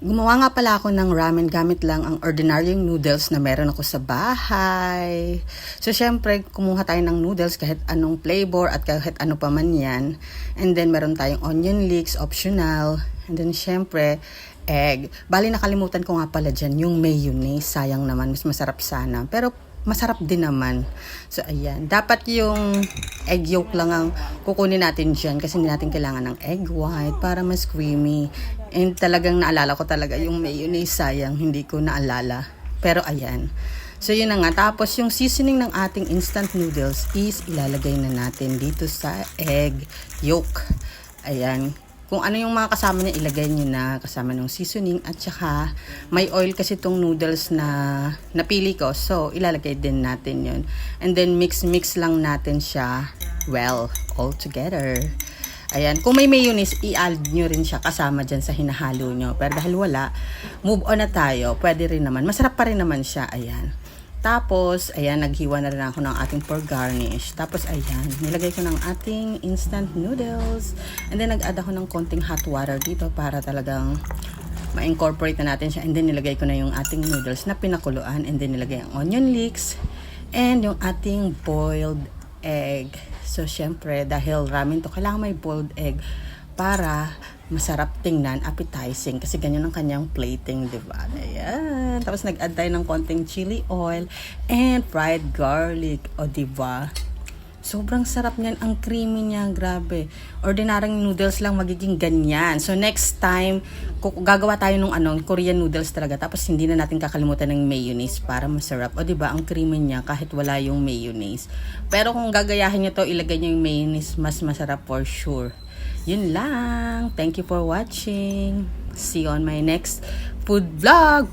Gumawa nga pala ako ng ramen gamit lang ang ordinaryong noodles na meron ako sa bahay. So, syempre, kumuha tayo ng noodles kahit anong flavor at kahit ano pa man yan. And then, meron tayong onion leeks, optional. And then, syempre, egg. Bali, nakalimutan ko nga pala dyan yung mayonnaise. Sayang naman, mas masarap sana. Pero, masarap din naman. So, ayan. Dapat yung egg yolk lang ang kukunin natin dyan kasi hindi natin kailangan ng egg white para mas creamy. And talagang naalala ko talaga yung mayonnaise. Sayang, hindi ko naalala. Pero, ayan. So, yun na nga. Tapos, yung seasoning ng ating instant noodles is ilalagay na natin dito sa egg yolk. Ayan. Kung ano yung mga kasama niya, ilagay niyo na kasama ng seasoning. At saka, may oil kasi itong noodles na napili ko. So, ilalagay din natin yun. And then, mix lang natin siya well, all together. Ayan. Kung may mayonnaise, i-add nyo rin siya kasama dyan sa hinahalo nyo. Pero dahil wala, move on na tayo. Pwede rin naman. Masarap pa rin naman siya. Ayan. Tapos, ayan, naghiwa na rin ako ng ating pork garnish. Tapos, ayan, nilagay ko ng ating instant noodles. And then, nag-add ako ng konting hot water dito para talagang ma-incorporate na natin siya. And then, nilagay ko na yung ating noodles na pinakuluan. And then, nilagay ang onion leeks. And yung ating boiled egg. So, syempre, dahil ramen to, kailangan may boiled egg para masarap tingnan, appetizing. Kasi ganyan ang kanyang plating, diba? Ayan. Tapos nag-add tayo ng konting chili oil and fried garlic. O, diba? Sobrang sarap niyan. Ang creamy niya. Grabe. Ordinaryong noodles lang magiging ganyan. So, next time, gagawa tayo ng Korean noodles talaga. Tapos, hindi na natin kakalimutan ng mayonnaise para masarap. O, diba? Ang creamy niya kahit wala yung mayonnaise. Pero kung gagayahin nyo to, ilagay nyo yung mayonnaise, mas masarap for sure. Yun lang. Thank you for watching. See you on my next food vlog.